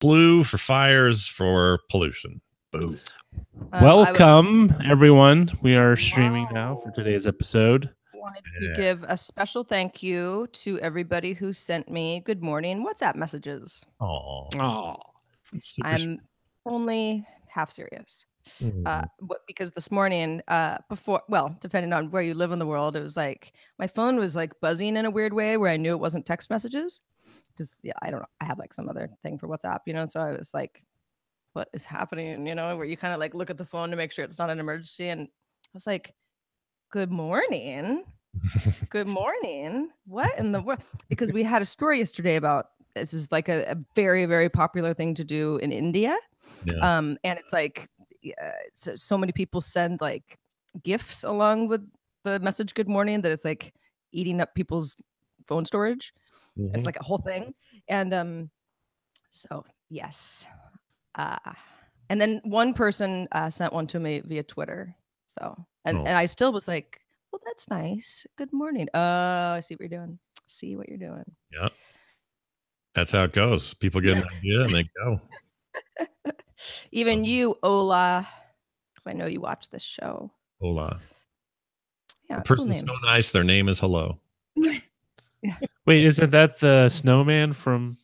blue for fires, for pollution. Boom. Welcome, everyone. We are streaming now for today's episode. I wanted to give a special thank you to everybody who sent me good morning WhatsApp messages. Oh, I'm only half serious. Because this morning, depending on where you live in the world, it was like my phone was like buzzing in a weird way where I knew it wasn't text messages. Because I don't know, I have like some other thing for WhatsApp, so I was like, what is happening? Where you kind of like look at the phone to make sure it's not an emergency. And I was like, good morning. Good morning. What in the world? Because we had a story yesterday about this is like a very, very popular thing to do in India. Yeah. And it's like so many people send like GIFs along with the message good morning that it's like eating up people's phone storage. Mm-hmm. It's like a whole thing. And so yes. And then one person sent one to me via Twitter. So and I still was like, well, that's nice. Good morning. I see what you're doing. See what you're doing. Yeah. That's how it goes. People get an idea and they go. Even you, Ola, because I know you watch this show. Ola. Yeah. The person's so nice, their name is Hello. Yeah. Wait, isn't that the snowman from?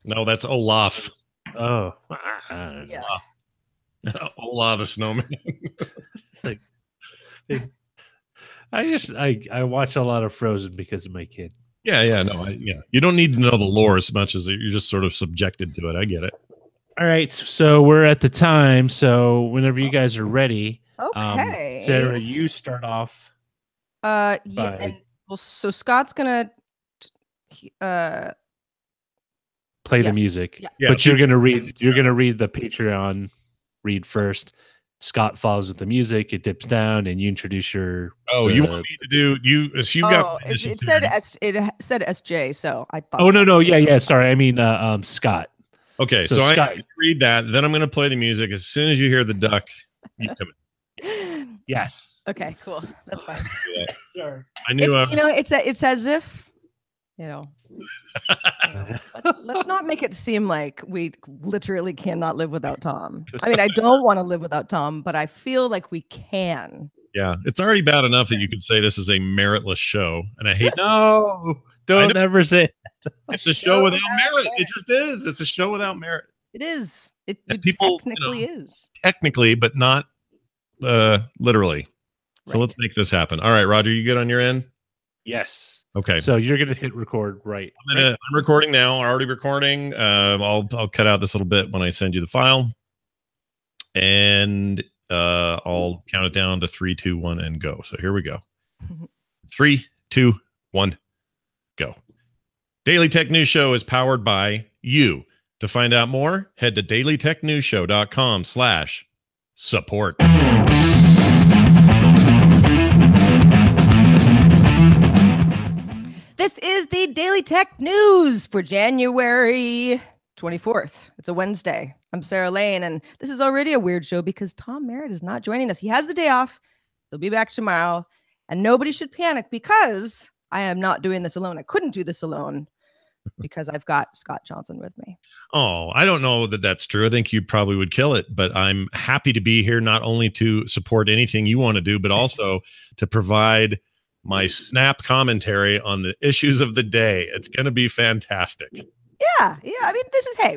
No, that's Olaf. Oh. Yeah. Ola the snowman. It's like, I watch a lot of Frozen because of my kid. Yeah. You don't need to know the lore as much as you're just sort of subjected to it. I get it. All right, so we're at the time. So whenever you guys are ready, okay. Sarah, you start off. So Scott's gonna play the music, but you're gonna read. You're gonna read the Patreon read first. Scott follows with the music. It dips down, and you introduce your. You want me to do you? She got. It said SJ, so I thought. Oh no, yeah. Sorry, I mean Scott. Okay, so Scott, I read that. Then I'm going to play the music. As soon as you hear the duck, you come in. Yes. Okay, cool. That's fine. Sure. I knew. It's as if, let's not make it seem like we literally cannot live without Tom. I mean, I don't want to live without Tom, but I feel like we can. Yeah, it's already bad enough that you could say this is a meritless show, and I hate. No, don't ever say it. It's a show without merit. It just is. It's a show without merit. It is. It technically is. Technically, but not literally. Right. So let's make this happen. All right, Roger, you good on your end? Yes. Okay. So you're gonna hit record, right? I'm recording now. Already recording. I'll cut out this little bit when I send you the file, and I'll count it down to 3, 2, 1, and go. So here we go. 3, 2, 1, go. Daily Tech News Show is powered by you. To find out more, head to dailytechnewsshow.com/support. This is the Daily Tech News for January 24th. It's a Wednesday. I'm Sarah Lane, and this is already a weird show because Tom Merritt is not joining us. He has the day off. He'll be back tomorrow, and nobody should panic because I am not doing this alone. I couldn't do this alone because I've got Scott Johnson with me. Oh, I don't know that that's true. I think you probably would kill it, but I'm happy to be here not only to support anything you want to do, but also to provide my snap commentary on the issues of the day. It's going to be fantastic. Yeah. I mean,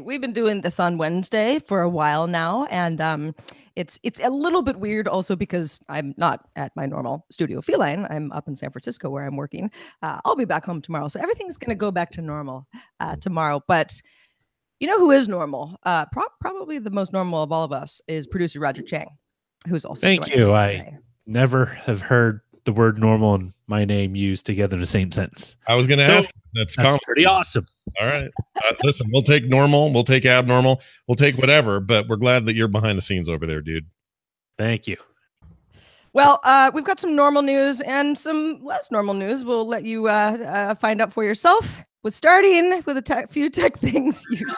we've been doing this on Wednesday for a while now, and it's a little bit weird also because I'm not at my normal studio feline. I'm up in San Francisco where I'm working. I'll be back home tomorrow, so everything's going to go back to normal tomorrow. But you know who is normal? Probably the most normal of all of us is producer Roger Chang, who's also Thank you. I never have heard the word normal and my name used together in the same sentence. I was going to ask. That's pretty awesome. All right. Listen, we'll take normal. We'll take abnormal. We'll take whatever, but we're glad that you're behind the scenes over there, dude. Thank you. Well, we've got some normal news and some less normal news. We'll let you find out for yourself. We're starting with a few tech things you should know.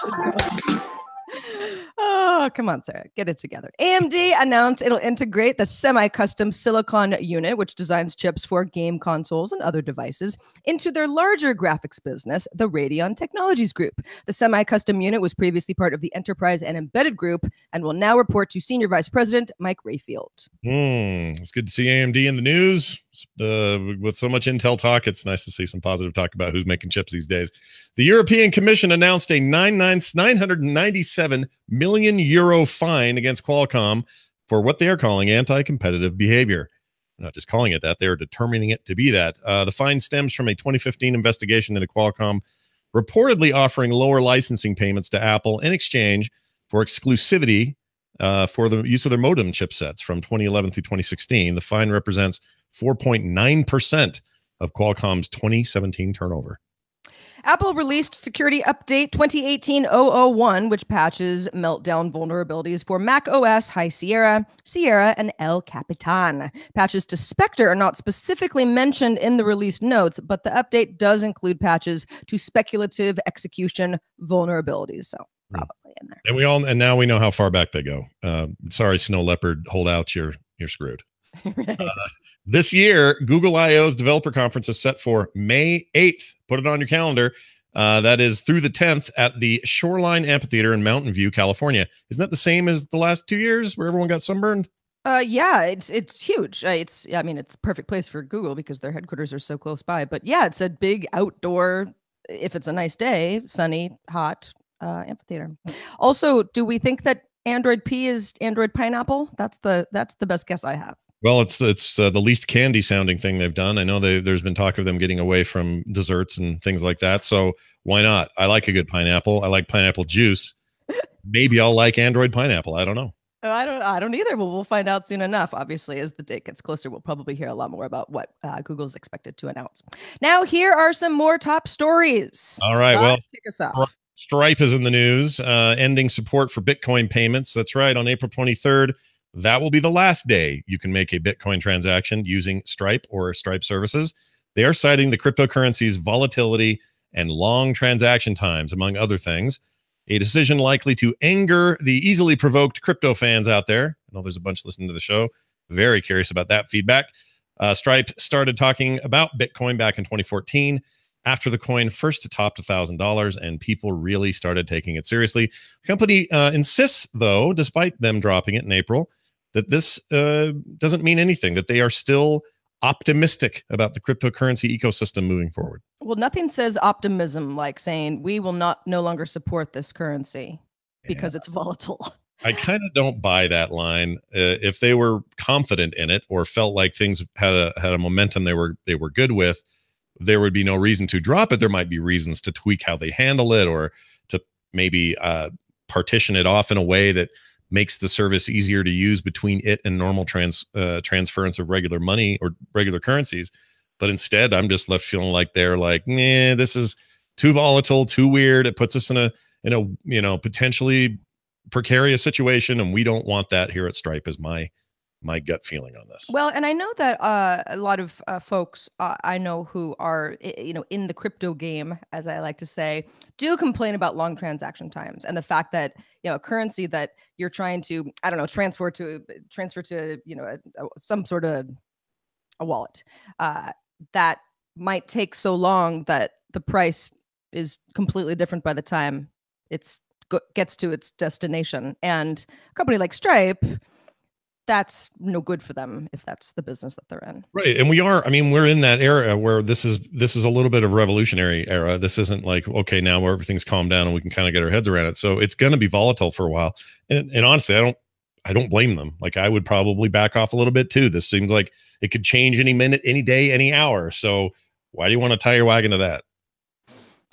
Oh, come on, Sarah. Get it together. AMD announced it'll integrate the semi-custom silicon unit, which designs chips for game consoles and other devices, into their larger graphics business, the Radeon Technologies Group. The semi-custom unit was previously part of the Enterprise and Embedded Group and will now report to Senior Vice President Mike Rayfield. It's good to see AMD in the news. With so much Intel talk, it's nice to see some positive talk about who's making chips these days. The European Commission announced a 997 million euro fine against Qualcomm for what they are calling anti-competitive behavior. They're not just calling it that, they are determining it to be that. The fine stems from a 2015 investigation into Qualcomm reportedly offering lower licensing payments to Apple in exchange for exclusivity for the use of their modem chipsets from 2011 through 2016. The fine represents 4.9% of Qualcomm's 2017 turnover. Apple released Security Update 2018-001, which patches meltdown vulnerabilities for Mac OS, High Sierra, Sierra, and El Capitan. Patches to Spectre are not specifically mentioned in the release notes, but the update does include patches to speculative execution vulnerabilities. So probably in there. And now we know how far back they go. Sorry, Snow Leopard holdouts, you're screwed. Right. This year, Google I/O's developer conference is set for May 8th. Put it on your calendar. That is through the 10th at the Shoreline Amphitheater in Mountain View, California. Isn't that the same as the last 2 years where everyone got sunburned? Yeah, it's huge. It's a perfect place for Google because their headquarters are so close by. But yeah, it's a big outdoor, if it's a nice day, sunny, hot amphitheater. Also, do we think that Android P is Android Pineapple? That's the best guess I have. Well, it's the least candy sounding thing they've done. I know there's been talk of them getting away from desserts and things like that. So why not? I like a good pineapple. I like pineapple juice. Maybe I'll like Android Pineapple. I don't know. I don't either. But we'll find out soon enough. Obviously, as the date gets closer, we'll probably hear a lot more about what Google's expected to announce. Now, here are some more top stories. All right. Scott, kick us off. Stripe is in the news, ending support for Bitcoin payments. That's right. On April 23rd. That will be the last day you can make a Bitcoin transaction using Stripe or Stripe services. They are citing the cryptocurrency's volatility and long transaction times, among other things. A decision likely to anger the easily provoked crypto fans out there. I know there's a bunch listening to the show. Very curious about that feedback. Stripe started talking about Bitcoin back in 2014 after the coin first topped $1,000 and people really started taking it seriously. The company insists, though, despite them dropping it in April, that this doesn't mean anything, that they are still optimistic about the cryptocurrency ecosystem moving forward. Well, nothing says optimism like saying we will no longer support this currency because it's volatile. I kind of don't buy that line. If they were confident in it or felt like things had a momentum they were good with, there would be no reason to drop it. There might be reasons to tweak how they handle it or to maybe partition it off in a way that makes the service easier to use between it and normal transference of regular money or regular currencies. But instead, I'm just left feeling like they're like, nah, this is too volatile, too weird. It puts us in a potentially precarious situation, and we don't want that here at Stripe. Is my gut feeling on this. Well, and I know that a lot of folks I know who are, in the crypto game, as I like to say, do complain about long transaction times and the fact that, a currency that you're trying to, transfer to, some sort of a wallet that might take so long that the price is completely different by the time it's gets to its destination. And a company like Stripe, that's no good for them if that's the business that they're in. Right. And we're in that era where this is a little bit of revolutionary era. This isn't like, okay, now where everything's calmed down and we can kind of get our heads around it. So it's going to be volatile for a while. And honestly, I don't blame them. Like I would probably back off a little bit too. This seems like it could change any minute, any day, any hour. So why do you want to tie your wagon to that?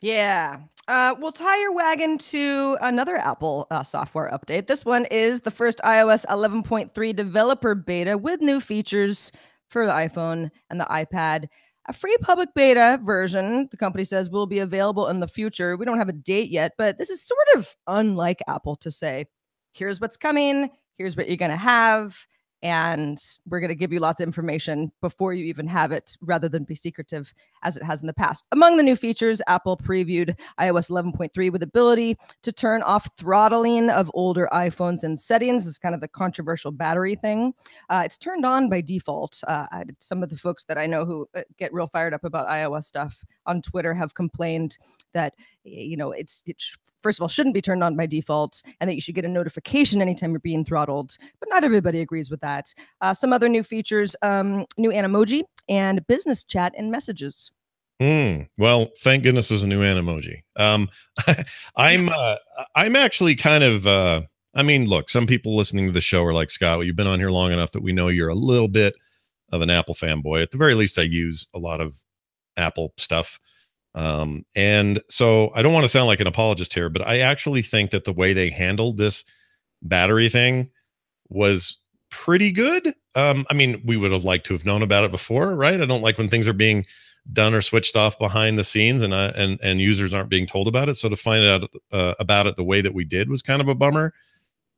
Yeah. We'll tie your wagon to another Apple software update. This one is the first iOS 11.3 developer beta with new features for the iPhone and the iPad. A free public beta version, the company says, will be available in the future. We don't have a date yet, but this is sort of unlike Apple to say, here's what's coming, here's what you're going to have. and we're going to give you lots of information before you even have it, rather than be secretive as it has in the past. Among the new features, Apple previewed iOS 11.3 with ability to turn off throttling of older iPhones in settings. It's kind of the controversial battery thing. It's turned on by default. Some of the folks that I know who get real fired up about iOS stuff on Twitter have complained that, you know, it first of all shouldn't be turned on by default, and that you should get a notification anytime you're being throttled. But not everybody agrees with that. Some other new features: new Animoji and business chat and messages. Well, thank goodness there's a new Animoji. I'm actually kind of. I mean, look, some people listening to the show are like, Scott, well, you've been on here long enough that we know you're a little bit of an Apple fanboy. At the very least, I use a lot of Apple stuff. And so I don't want to sound like an apologist here, but I actually think that the way they handled this battery thing was pretty good. I mean, we would have liked to have known about it before, right? I don't like when things are being done or switched off behind the scenes and users aren't being told about it. So to find out about it the way that we did was kind of a bummer.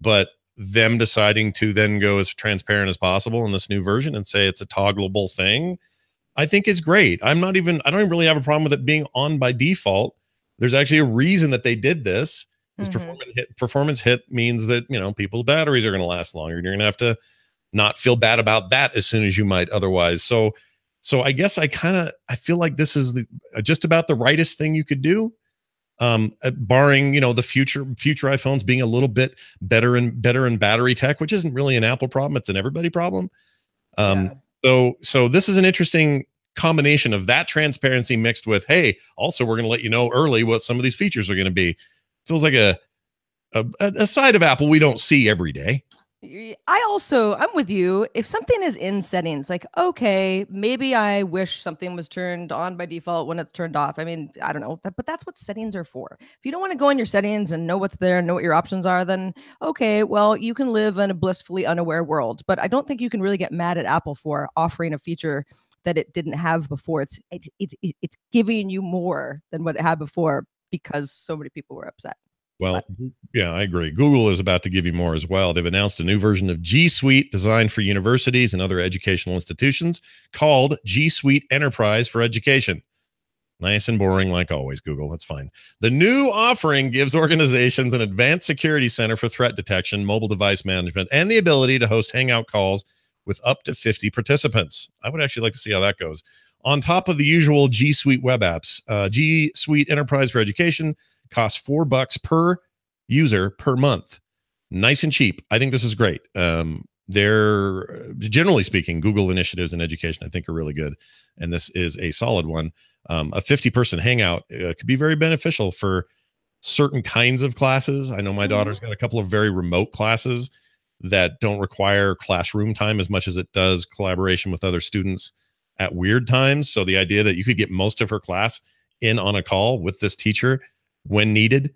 But them deciding to then go as transparent as possible in this new version and say it's a toggleable thing, I think is great. I don't even really have a problem with it being on by default. There's actually a reason that they did this. This performance hit means that, you know, people's batteries are going to last longer. You're going to have to not feel bad about that as soon as you might otherwise. So I guess I feel like this is just about the rightest thing you could do. Barring, you know, the future iPhones being a little bit better in battery tech, which isn't really an Apple problem, it's an everybody problem. So this is an interesting combination of that transparency mixed with, hey, also we're going to let you know early what some of these features are going to be. Feels like a side of Apple we don't see every day. I'm with you. If something is in settings, like, okay, maybe I wish something was turned on by default when it's turned off. I mean, I don't know, but that's what settings are for. If you don't want to go in your settings and know what's there and know what your options are, then okay, well, you can live in a blissfully unaware world. But I don't think you can really get mad at Apple for offering a feature that it didn't have before. It's giving you more than what it had before because so many people were upset. Well, yeah, I agree. Google is about to give you more as well. They've announced a new version of G Suite designed for universities and other educational institutions called G Suite Enterprise for Education. Nice and boring like always, Google. That's fine. The new offering gives organizations an advanced security center for threat detection, mobile device management, and the ability to host Hangout calls with up to 50 participants. I would actually like to see how that goes. On top of the usual G Suite web apps, G Suite Enterprise for Education costs $4 per user per month. Nice and cheap. I think this is great. They're generally speaking, Google initiatives in education, I think, are really good. And this is a solid one. A 50-person hangout could be very beneficial for certain kinds of classes. I know my daughter's got a couple of very remote classes that don't require classroom time as much as it does collaboration with other students at weird times. So the idea that you could get most of her class in on a call with this teacher when needed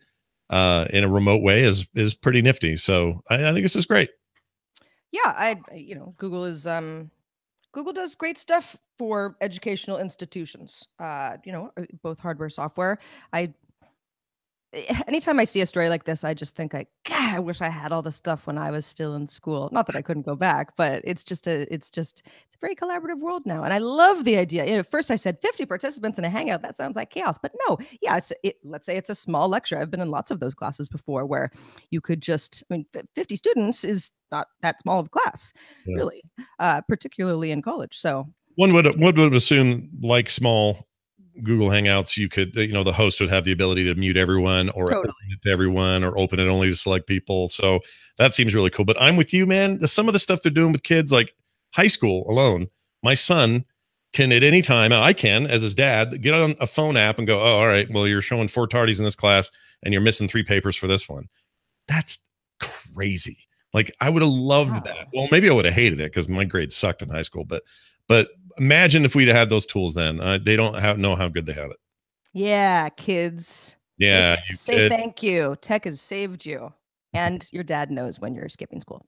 in a remote way is pretty nifty. So I think this is great. Yeah, Google is Google does great stuff for educational institutions. Both hardware, software. Anytime I see a story like this, I just think like, God, I wish I had all this stuff when I was still in school. Not that I couldn't go back, but it's a very collaborative world now. And I love the idea. At first I said 50 participants in a hangout. That sounds like chaos, but no, yeah. Let's say it's a small lecture. I've been in lots of those classes before where you could 50 students is not that small of a class, really, particularly in college. So one would assume, like small Google Hangouts, you could, the host would have the ability to mute everyone or open it to everyone or open it only to select people. So that seems really cool. But I'm with you, man. Some of the stuff they're doing with kids, like high school alone, my son can at any time, I can, as his dad, get on a phone app and go, oh, all right, well, you're showing 4 tardies in this class and you're missing 3 papers for this one. That's crazy. Like, I would have loved that. Well, maybe I would have hated it because my grades sucked in high school, but imagine if we'd had those tools then. They don't know how good they have it. Yeah, kids. Yeah. Say thank you. Tech has saved you. And your dad knows when you're skipping school.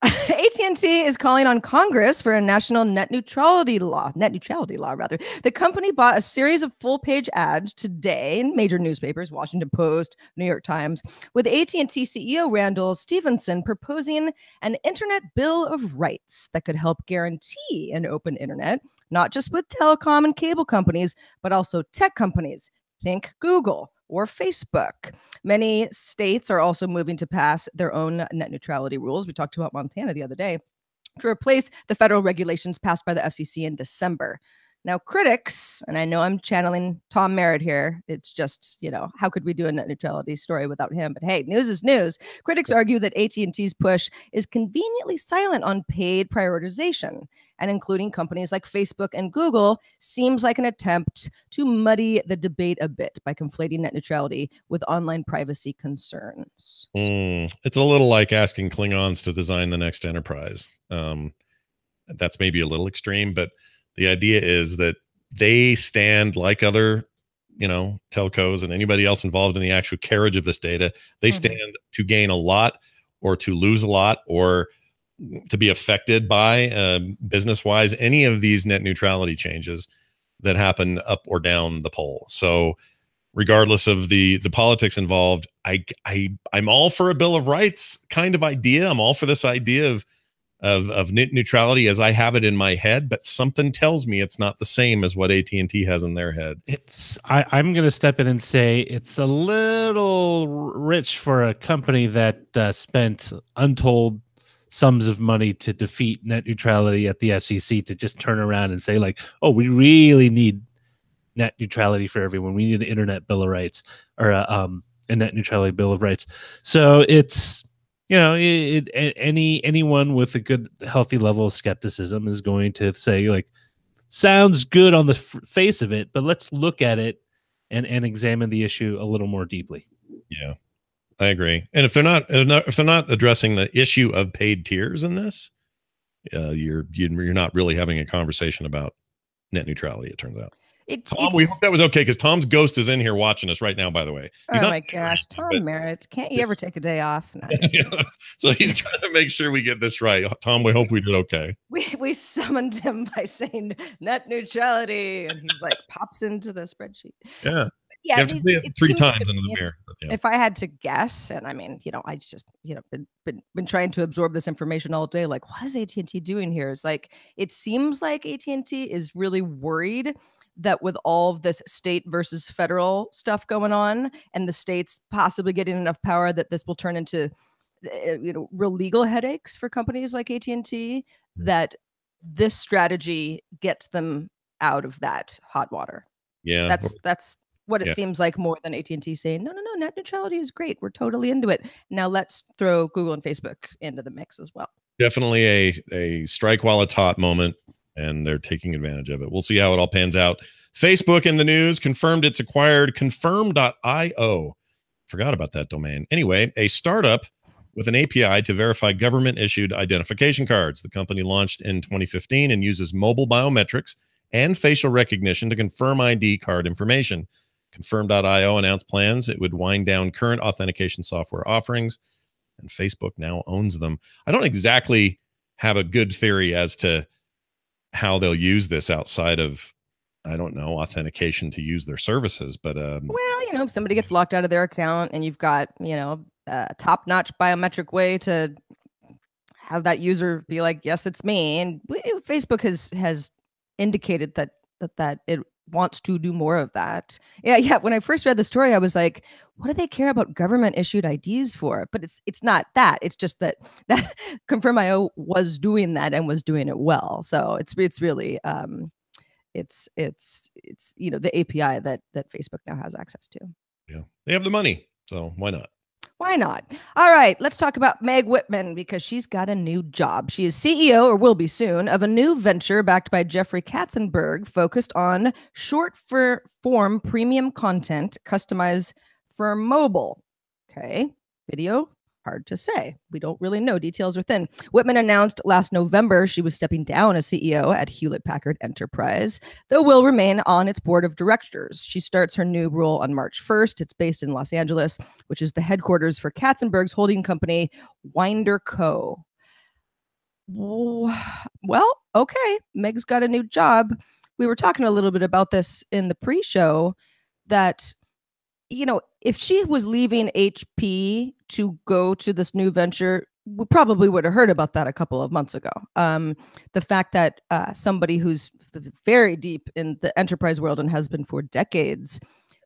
AT&T is calling on Congress for a national net neutrality law. The company bought a series of full-page ads today in major newspapers, Washington Post, New York Times, with AT&T CEO Randall Stephenson proposing an internet bill of rights that could help guarantee an open internet, not just with telecom and cable companies, but also tech companies. Think Google or Facebook. Many states are also moving to pass their own net neutrality rules. We talked about Montana the other day to replace the federal regulations passed by the FCC in December. Now, critics, and I know I'm channeling Tom Merritt here. It's just, how could we do a net neutrality story without him? But hey, news is news. Critics argue that AT&T's push is conveniently silent on paid prioritization, and including companies like Facebook and Google seems like an attempt to muddy the debate a bit by conflating net neutrality with online privacy concerns. It's a little like asking Klingons to design the next Enterprise. That's maybe a little extreme, but the idea is that they stand like other, telcos and anybody else involved in the actual carriage of this data. They stand to gain a lot or to lose a lot or to be affected by business-wise, any of these net neutrality changes that happen up or down the pole. So regardless of the politics involved, I'm all for a Bill of Rights kind of idea. I'm all for this idea of net neutrality as I have it in my head, but something tells me it's not the same as what AT&T has in their head. I'm going to step in and say it's a little rich for a company that spent untold sums of money to defeat net neutrality at the FCC to just turn around and say like, oh, we really need net neutrality for everyone. We need an internet bill of rights or a net neutrality bill of rights. So it's, anyone with a good, healthy level of skepticism is going to say, like, sounds good on the face of it, but let's look at it and examine the issue a little more deeply. Yeah, I agree. And if they're not addressing the issue of paid tiers in this, you're not really having a conversation about net neutrality. It turns out. Tom, we hope that was okay because Tom's ghost is in here watching us right now, by the way. He's my gosh, Tom Merritt. Can't you ever take a day off? No. So he's trying to make sure we get this right. Tom, we hope we did okay. We summoned him by saying net neutrality, and he's like pops into the spreadsheet. Yeah. You have to say it 3 times into the mirror. Yeah. If I had to guess, and I mean, I just, been trying to absorb this information all day. Like, what is AT&T doing here? It's like, it seems like AT&T is really worried that with all of this state versus federal stuff going on and the states possibly getting enough power that this will turn into, real legal headaches for companies like AT&T, that this strategy gets them out of that hot water. Yeah. That's what it seems like, more than AT&T saying, no, net neutrality is great. We're totally into it. Now let's throw Google and Facebook into the mix as well. Definitely a strike while it's hot moment. And they're taking advantage of it. We'll see how it all pans out. Facebook in the news confirmed it's acquired confirm.io. Forgot about that domain. Anyway, a startup with an API to verify government-issued identification cards. The company launched in 2015 and uses mobile biometrics and facial recognition to confirm ID card information. Confirm.io announced plans it would wind down current authentication software offerings, and Facebook now owns them. I don't exactly have a good theory as to how they'll use this outside of, I don't know, authentication to use their services. But well, if somebody gets locked out of their account and you've got, a top-notch biometric way to have that user be like, yes, it's me. And Facebook has indicated that it wants to do more of that. Yeah. When I first read the story, I was like, what do they care about government issued IDs for? But it's not that. It's just that Confirm.io was doing that and was doing it well. So it's really it's the API that Facebook now has access to. Yeah, they have the money, so why not? Why not? All right, let's talk about Meg Whitman, because she's got a new job. She is CEO, or will be soon, of a new venture backed by Jeffrey Katzenberg, focused on short-form premium content customized for mobile. Okay, video, hard to say. We don't really know. Details are thin. Whitman announced last November she was stepping down as CEO at Hewlett-Packard Enterprise, though will remain on its board of directors. She starts her new role on March 1st. It's based in Los Angeles, which is the headquarters for Katzenberg's holding company, Winder Co. Well, okay. Meg's got a new job. We were talking a little bit about this in the pre-show that, if she was leaving HP to go to this new venture, we probably would have heard about that a couple of months ago. The fact that somebody who's very deep in the enterprise world and has been for decades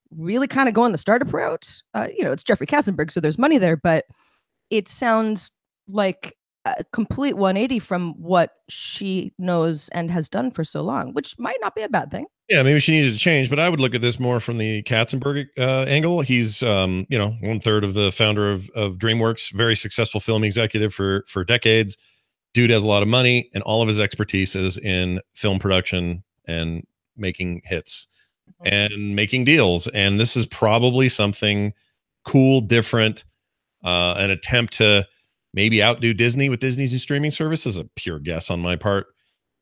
really kind of going the startup route. It's Jeffrey Katzenberg, so there's money there, but it sounds like a complete 180 from what she knows and has done for so long, which might not be a bad thing. Yeah, maybe she needed to change, but I would look at this more from the Katzenberg angle. He's, 1/3 of the founder of DreamWorks, very successful film executive for decades. Dude has a lot of money, and all of his expertise is in film production and making hits and making deals. And this is probably something cool, different, an attempt to maybe outdo Disney with Disney's new streaming service. Is a pure guess on my part.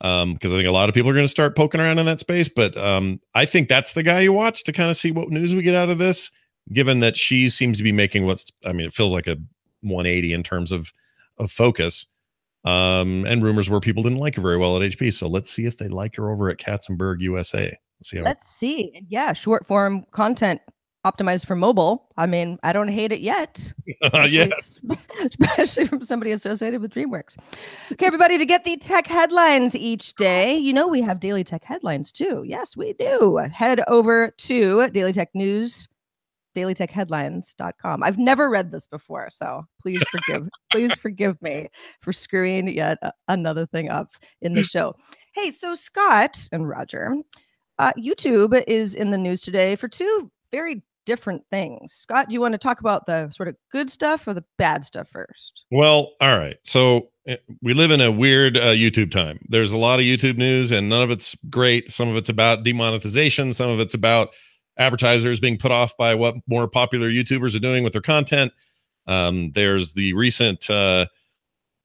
Because I think a lot of people are going to start poking around in that space. But I think that's the guy you watch to kind of see what news we get out of this, given that she seems to be making it feels like a 180 in terms of focus. And rumors were people didn't like her very well at HP. So let's see if they like her over at Katzenberg USA. Let's see. Yeah, short form content optimized for mobile. I mean, I don't hate it yet. Especially from somebody associated with DreamWorks. Okay, everybody, to get the tech headlines each day, we have daily tech headlines too. Yes, we do. Head over to Daily Tech News, dailytechheadlines.com. I've never read this before, so please forgive me for screwing yet another thing up in the show. Hey, so Scott and Roger, YouTube is in the news today for two very different things. Scott, do you want to talk about the sort of good stuff or the bad stuff first? Well, all right. So we live in a weird YouTube time. There's a lot of YouTube news and none of it's great. Some of it's about demonetization. Some of it's about advertisers being put off by what more popular YouTubers are doing with their content. There's the recent, I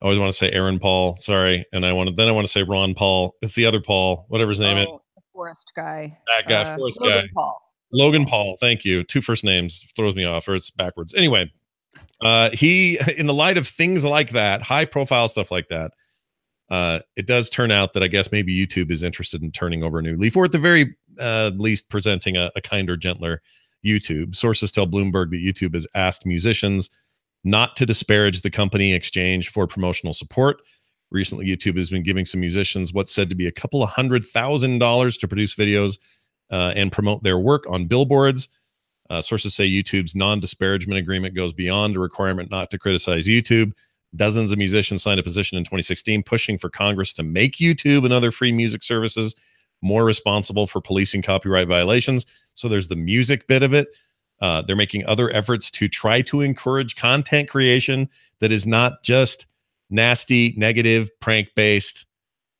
always want to say Aaron Paul, sorry. And I want to say Ron Paul. It's the other Paul, whatever his name is. The Forest guy. That guy, Forest Logan guy. Paul. Logan Paul, thank you. Two first names throws me off, or it's backwards. Anyway, he, in the light of things like that, high profile stuff like that, it does turn out that I guess maybe YouTube is interested in turning over a new leaf, or at the very least presenting a kinder, gentler YouTube. Sources tell Bloomberg that YouTube has asked musicians not to disparage the company in exchange for promotional support. Recently, YouTube has been giving some musicians what's said to be a couple of $100,000 to produce videos and promote their work on billboards. Sources say YouTube's non-disparagement agreement goes beyond a requirement not to criticize YouTube. Dozens of musicians signed a petition in 2016 pushing for Congress to make YouTube and other free music services more responsible for policing copyright violations. So there's the music bit of it. They're making other efforts to try to encourage content creation that is not just nasty, negative, prank-based,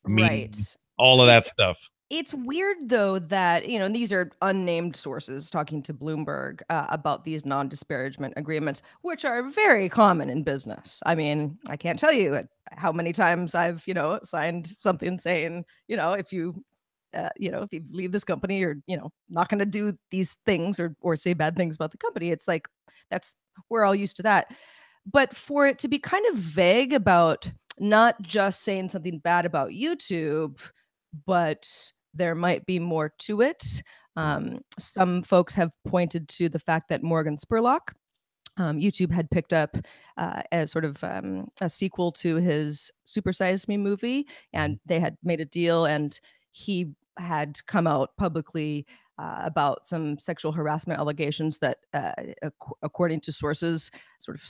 mean, all of that stuff. It's weird, though, that, these are unnamed sources talking to Bloomberg about these non-disparagement agreements, which are very common in business. I mean, I can't tell you how many times I've, signed something saying, if you leave this company, you're, not going to do these things or say bad things about the company. It's like, we're all used to that. But for it to be kind of vague about not just saying something bad about YouTube, but there might be more to it. Some folks have pointed to the fact that Morgan Spurlock, YouTube had picked up as sort of a sequel to his Super Size Me movie, and they had made a deal, and he had come out publicly about some sexual harassment allegations that, according to sources, sort of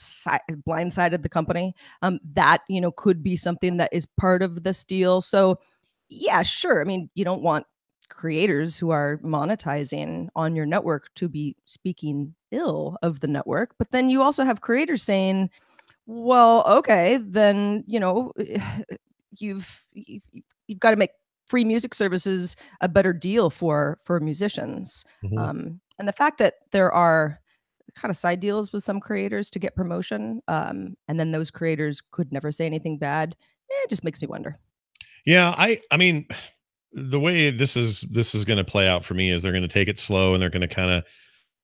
blindsided the company. That, could be something that is part of this deal. So, yeah, sure. I mean, you don't want creators who are monetizing on your network to be speaking ill of the network, but then you also have creators saying, well, okay, then, you've got to make free music services a better deal for musicians. And the fact that there are kind of side deals with some creators to get promotion, and then those creators could never say anything bad, it just makes me wonder. Yeah, I mean, the way this is going to play out for me is they're going to take it slow and they're going to kind of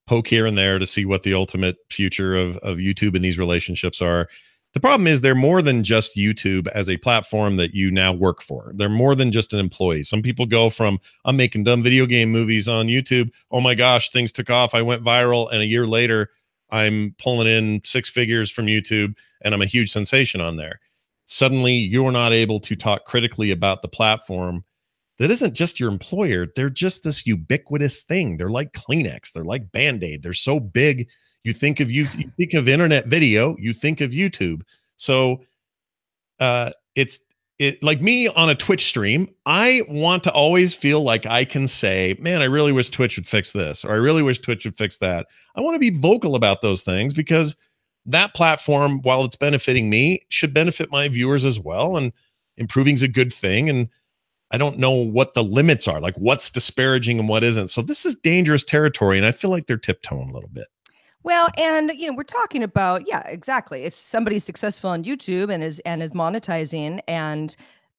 poke here and there to see what the ultimate future of YouTube and these relationships are. The problem is they're more than just YouTube as a platform that you now work for. They're more than just an employee. Some people go from, I'm making dumb video game movies on YouTube. Oh my gosh, things took off. I went viral. And a year later, I'm pulling in 6 figures from YouTube and I'm a huge sensation on there. Suddenly, you're not able to talk critically about the platform that isn't just your employer. They're just this ubiquitous thing. They're like Kleenex. They're like Band-Aid. They're so big. You think of you think of internet video, you think of YouTube. So it's like me on a Twitch stream. I want to always feel like I can say, man, I really wish Twitch would fix this, or I really wish Twitch would fix that. I want to be vocal about those things because that platform, while it's benefiting me, should benefit my viewers as well. And improving is a good thing. And I don't know what the limits are, like what's disparaging and what isn't. So this is dangerous territory. And I feel like they're tiptoeing a little bit. Well, and we're talking about, yeah, exactly. If somebody's successful on YouTube and is monetizing, and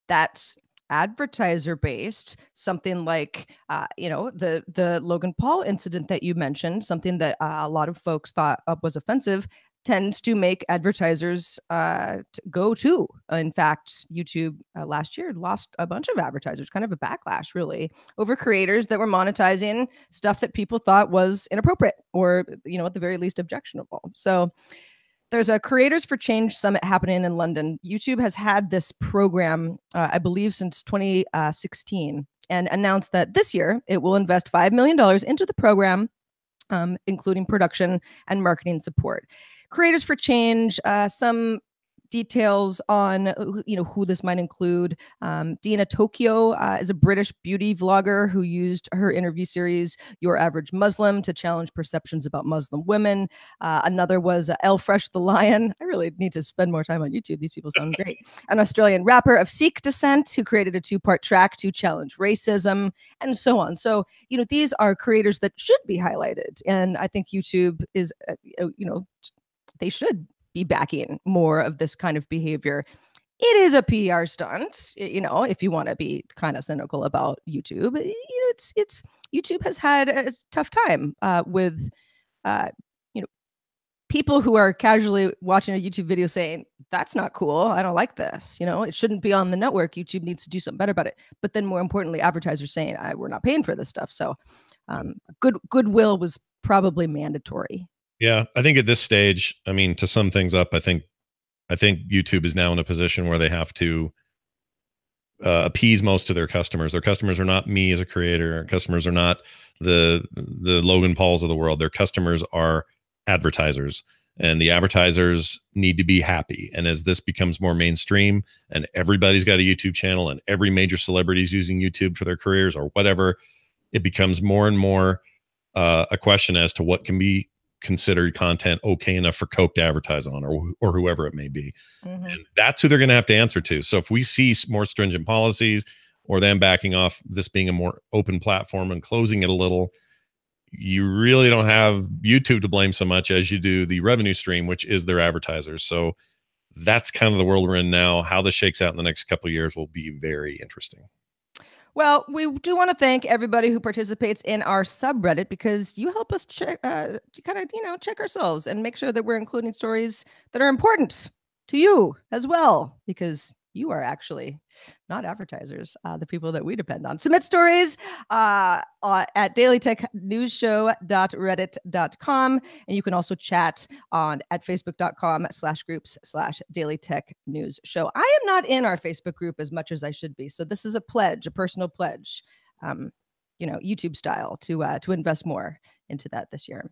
that's advertiser based, something like the Logan Paul incident that you mentioned, something that a lot of folks thought was offensive, tends to make advertisers go to. In fact, YouTube last year lost a bunch of advertisers, kind of a backlash really, over creators that were monetizing stuff that people thought was inappropriate or, at the very least objectionable. So there's a Creators for Change Summit happening in London. YouTube has had this program, I believe, since 2016, and announced that this year it will invest $5 million into the program, including production and marketing support. Creators for Change, some details on who this might include. Dina Tokyo is a British beauty vlogger who used her interview series Your Average Muslim to challenge perceptions about Muslim women. Another was El Fresh the Lion. I really need to spend more time on YouTube. These people sound great. An Australian rapper of Sikh descent who created a 2-part track to challenge racism, and so on. So these are creators that should be highlighted, and I think YouTube is they should be backing more of this kind of behavior. It is a PR stunt, if you want to be kind of cynical about YouTube. It's YouTube has had a tough time with people who are casually watching a YouTube video saying, that's not cool. I don't like this. It shouldn't be on the network. YouTube needs to do something better about it. But then more importantly, advertisers saying, we're not paying for this stuff. So goodwill was probably mandatory. Yeah, I think at this stage, to sum things up, I think YouTube is now in a position where they have to appease most of their customers. Their customers are not me as a creator. Their customers are not the Logan Pauls of the world. Their customers are advertisers, and the advertisers need to be happy. And as this becomes more mainstream and everybody's got a YouTube channel and every major celebrity is using YouTube for their careers or whatever, it becomes more and more a question as to what can be considered content okay enough for Coke to advertise on, or whoever it may be. Mm-hmm. And that's who they're going to have to answer to. So if we see more stringent policies or them backing off this being a more open platform and closing it a little, you really don't have YouTube to blame so much as you do the revenue stream, which is their advertisers. So that's kind of the world we're in now. How this shakes out in the next couple of years will be very interesting. Well, we do want to thank everybody who participates in our subreddit, because you help us check, check ourselves and make sure that we're including stories that are important to you as well, because you are actually not advertisers, the people that we depend on. Submit stories at dailytechnewsshow.reddit.com. And you can also chat at facebook.com/groups/dailytechnewsshow. I am not in our Facebook group as much as I should be. So this is a pledge, a personal pledge, YouTube style, to invest more into that this year.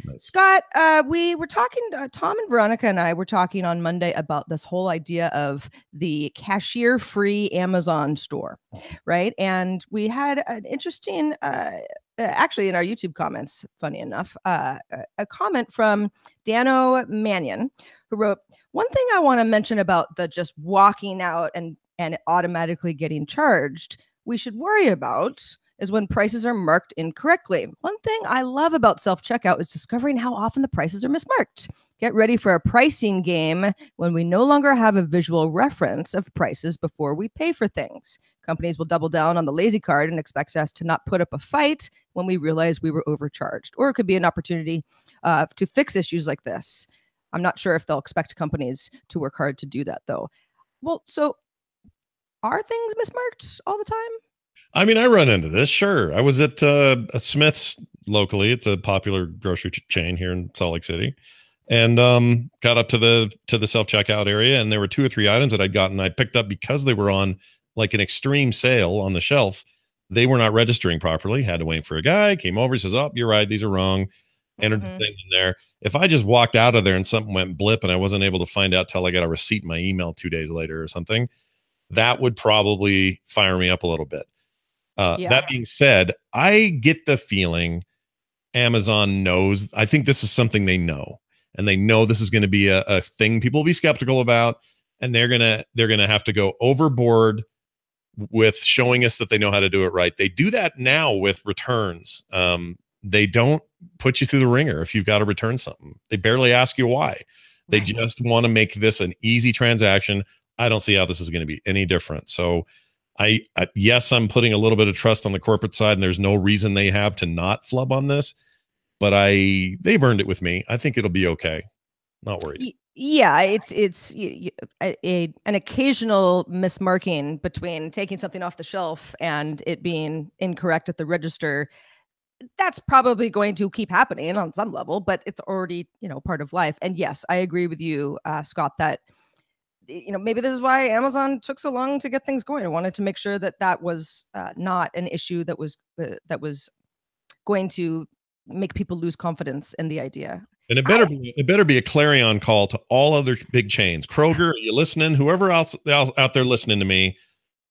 Nice. Scott, we were talking, Tom and Veronica and I were talking on Monday about this whole idea of the cashier-free Amazon store, right? And we had an interesting, actually in our YouTube comments, funny enough, a comment from Dano Mannion, who wrote, one thing I want to mention about the just walking out and automatically getting charged, we should worry about is when prices are marked incorrectly. One thing I love about self-checkout is discovering how often the prices are mismarked. Get ready for a pricing game when we no longer have a visual reference of prices before we pay for things. Companies will double down on the lazy card and expect us to not put up a fight when we realize we were overcharged. Or it could be an opportunity to fix issues like this. I'm not sure if they'll expect companies to work hard to do that, though. Well, so are things mismarked all the time? I mean, I run into this. Sure. I was at a Smith's locally. It's a popular grocery chain here in Salt Lake City. And got up to the self-checkout area, and there were 2 or 3 items that I'd gotten. I picked up because they were on like an extreme sale on the shelf. They were not registering properly. Had to wait for a guy. Came over, says, "Oh, you're right. These are wrong." Entered the thing in there. If I just walked out of there and something went blip and I wasn't able to find out till I got a receipt in my email 2 days later or something, that would probably fire me up a little bit. That being said, I get the feeling Amazon knows. I think this is something they know. And they know this is going to be a thing people will be skeptical about, and they're gonna have to go overboard with showing us that they know how to do it right. They do that now with returns. They don't put you through the ringer if you've got to return something. They barely ask you why. They just want to make this an easy transaction. I don't see how this is going to be any different. So yes, I'm putting a little bit of trust on the corporate side, and there's no reason they have to not flub on this. But they've earned it with me. I think it'll be okay. Not worried. Yeah, it's an occasional mismarking between taking something off the shelf and it being incorrect at the register. That's probably going to keep happening on some level, but it's already, part of life. And yes, I agree with you, Scott, that maybe this is why Amazon took so long to get things going. I wanted to make sure that was not an issue that was going to make people lose confidence in the idea. And it better be a clarion call to all other big chains. Kroger, are you listening? Whoever else out there listening to me,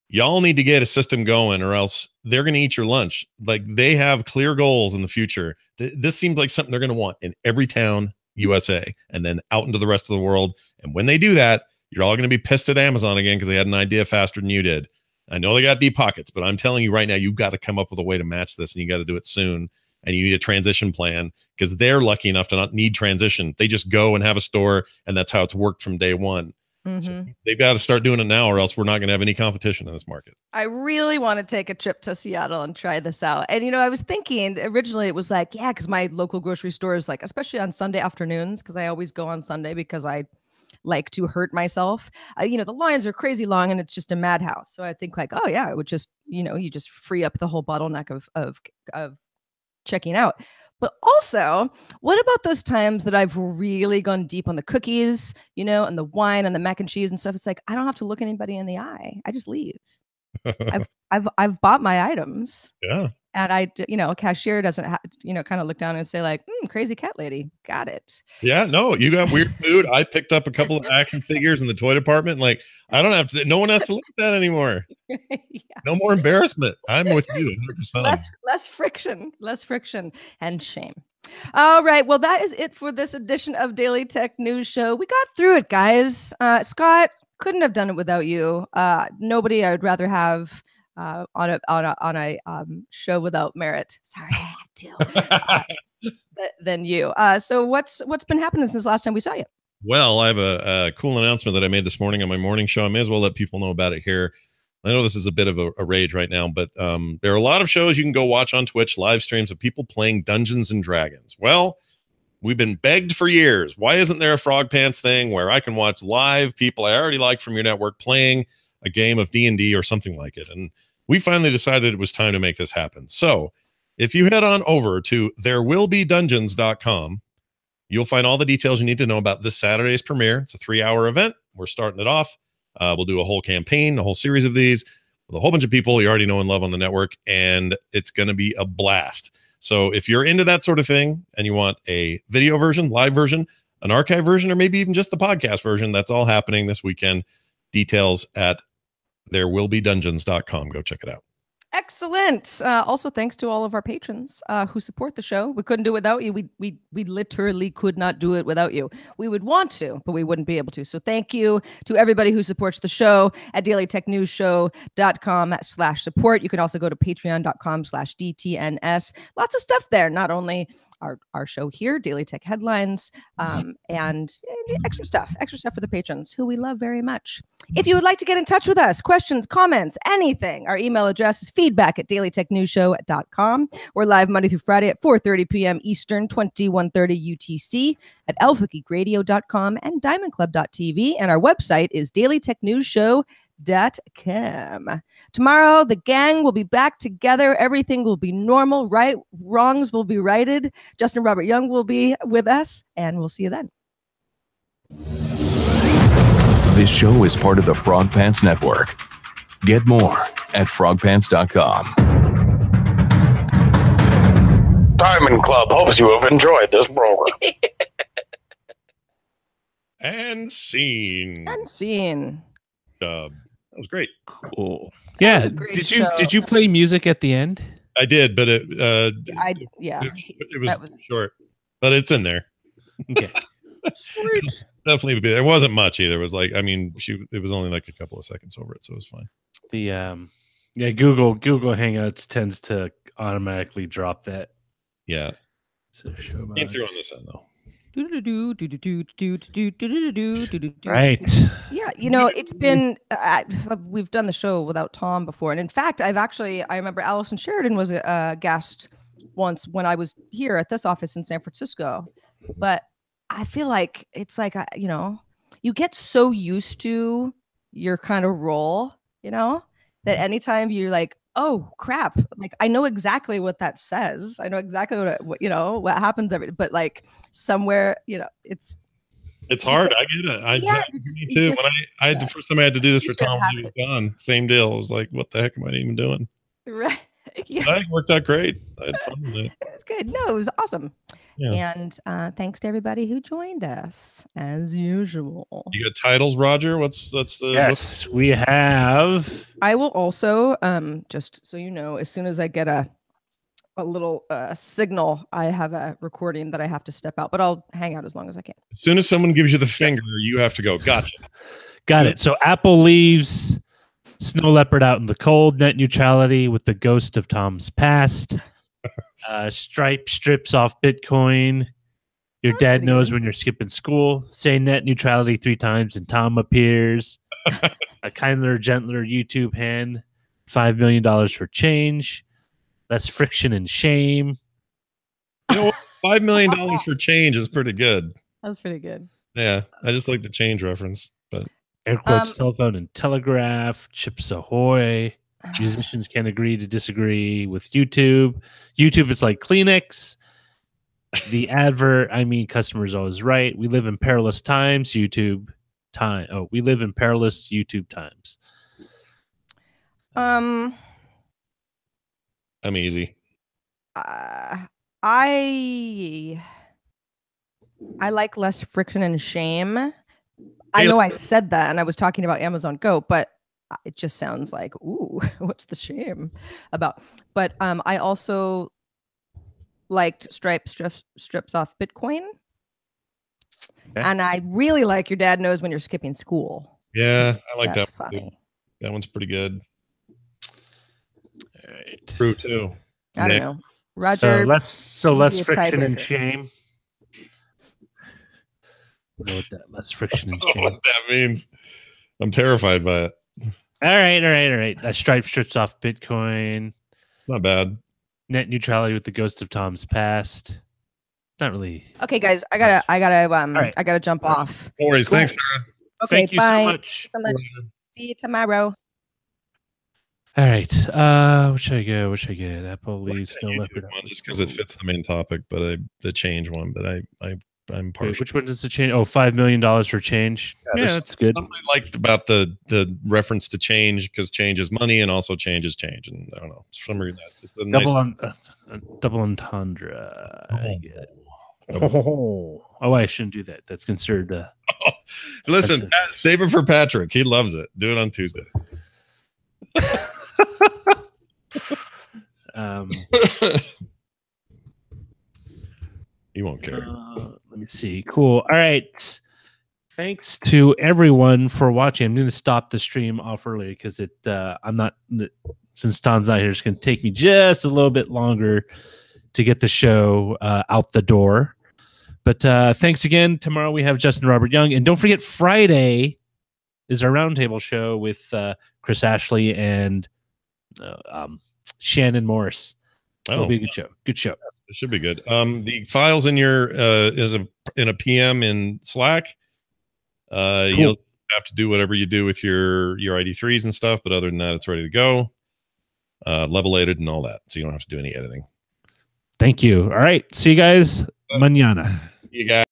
y'all need to get a system going, or else they're going to eat your lunch. Like, they have clear goals in the future. This seems like something they're going to want in every town, USA, and then out into the rest of the world. And when they do that, you're all going to be pissed at Amazon again because they had an idea faster than you did. I know they got deep pockets, but I'm telling you right now, you've got to come up with a way to match this, and you got to do it soon. And you need a transition plan, because they're lucky enough to not need transition. They just go and have a store, and that's how it's worked from day one. So they've got to start doing it now, or else we're not going to have any competition in this market. I really want to take a trip to Seattle and try this out. And, I was thinking originally it was like, because my local grocery store is like, especially on Sunday afternoons, because I always go on Sunday because I like to hurt myself. The lines are crazy long and it's just a madhouse. So I think like, oh yeah, it would just, you just free up the whole bottleneck of checking out. But also, what about those times that I've really gone deep on the cookies, and the wine and the mac and cheese and stuff? It's like, I don't have to look anybody in the eye. I just leave. I've bought my items. Yeah. And a cashier doesn't kind of look down and say like, crazy cat lady. Got it. Yeah, no, you got weird food. I picked up a couple of action figures in the toy department. Like, I don't have to, no one has to look at that anymore. Yeah. No more embarrassment. I'm with you 100%. Less friction and shame. All right. Well, that is it for this edition of Daily Tech News Show. We got through it, guys. Scott, couldn't have done it without you. Nobody I would rather have on a show without merit. Sorry, I had to. Than you. So what's been happening since the last time we saw you? Well, I have a cool announcement that I made this morning on my morning show. I may as well let people know about it here. I know this is a bit of a rage right now, but there are a lot of shows you can go watch on Twitch, live streams of people playing Dungeons and Dragons. Well, we've been begged for years. Why isn't there a Frog Pants thing where I can watch live people I already like from your network playing a game of D&D or something like it? And we finally decided it was time to make this happen. So if you head on over to therewillbedungeons.com, you'll find all the details you need to know about this Saturday's premiere. It's a 3-hour event. We're starting it off. We'll do a whole campaign, a whole series of these with a whole bunch of people you already know and love on the network, and it's going to be a blast. So if you're into that sort of thing and you want a video version, live version, an archive version, or maybe even just the podcast version, that's all happening this weekend. Details at therewillbedungeons.com. Go check it out. Excellent. Also, thanks to all of our patrons who support the show. We couldn't do it without you. We literally could not do it without you. We would want to, but we wouldn't be able to. So thank you to everybody who supports the show at dailytechnewsshow.com/support. You can also go to patreon.com/DTNS. Lots of stuff there. Not only our show here, Daily Tech Headlines, and extra stuff for the patrons who we love very much. If you would like to get in touch with us, questions, comments, anything, our email address is feedback@dailytechnewsshow.com. We're live Monday through Friday at 4:30 p.m. Eastern, 21:30 UTC at alphageekradio.com and diamondclub.tv. And our website is dailytechnewsshow.com. Tomorrow, the gang will be back together. Everything will be normal. Wrongs will be righted. Justin Robert Young will be with us, and we'll see you then. This show is part of the Frog Pants Network. Get more at frogpants.com. Diamond Club hopes you have enjoyed this program. And scene. That was great. Cool. Yeah. Did you play music at the end? I did, but it was short, but it's in there. Okay. Sweet. Definitely, there wasn't much either. It was like, it was only like a couple of seconds over it, so it was fine. The Google Hangouts tends to automatically drop that. Yeah. So came through on this end though. Right. Yeah, it's been we've done the show without Tom before, and in fact, I remember Allison Sheridan was a guest once when I was here at this office in San Francisco, but I feel like it's like you get so used to your kind of role, that anytime you're like, oh crap, like I know exactly what that says, I know exactly what happens but like somewhere it's hard. I get it. Me too. When the first time I had to do this for Tom when he was gone, same deal. I was like, what the heck am I even doing? Right. Yeah. But it worked out great. I had fun with it. It was good. No, it was awesome. Yeah. And thanks to everybody who joined us as usual. You got titles, Roger? Yes, we have. I will also just so you know, as soon as I get a little signal, I have a recording that I have to step out, but I'll hang out as long as I can. As soon as someone gives you the finger, you have to go. Gotcha. Got it. So Apple leaves Snow Leopard out in the cold, net neutrality with the ghost of Tom's past. Stripe strips off Bitcoin. Your dad knows when you're skipping school. Say net neutrality 3 times and Tom appears. A kinder, gentler YouTube hand. $5 million for change. Less friction and shame. $5 million for change is pretty good. That was pretty good. Yeah, I just like the change reference. But air quotes, telephone and telegraph. Chips Ahoy. Musicians can agree to disagree with YouTube. YouTube is like Kleenex. The advert, customers always right. We live in perilous times. YouTube time. Oh, we live in perilous YouTube times. I'm easy. I like less friction and shame. I know I said that and I was talking about Amazon Go, but it just sounds like, ooh, what's the shame about? But I also liked Stripe strips off Bitcoin. Okay. And I really like Your Dad Knows When You're Skipping School. Yeah, I like That's that. Funny. That one's pretty good. All right. True too. I don't know. Roger. So less friction and shame. I know what that less friction and shame. What that means. I'm terrified by it. All right. Stripe strips off Bitcoin. Not bad. Net neutrality with the ghost of Tom's past. Not really. Okay, guys, I gotta jump off. No worries. Cool. Thanks, Sarah. Okay, thank you bye. so much. See you tomorrow. All right. What should I get? Apple leaves Snow Leopard. Just because it fits the main topic, but the change one. But I'm partial. Wait, which one does the change? Oh, $5 million for change. Yeah, that's good. Something I liked about the reference to change, because change is money and also change is change. And I don't know, for some reason it's a double entendre. I get it. Oh, I shouldn't do that. That's considered. Listen, save it for Patrick. He loves it. Do it on Tuesdays. You won't care. Let me see. Cool. All right. Thanks to everyone for watching. I'm going to stop the stream off early because since Tom's not here, it's going to take me just a little bit longer to get the show out the door. But thanks again. Tomorrow we have Justin Robert Young. And don't forget, Friday is our roundtable show with Chris Ashley and Shannon Morris. It'll be a good show. Good show. It should be good. The files in your in a PM in Slack. Cool. You'll have to do whatever you do with your ID3s and stuff, but other than that, it's ready to go. Levelated and all that, so you don't have to do any editing. Thank you. All right. See you guys mañana. You guys.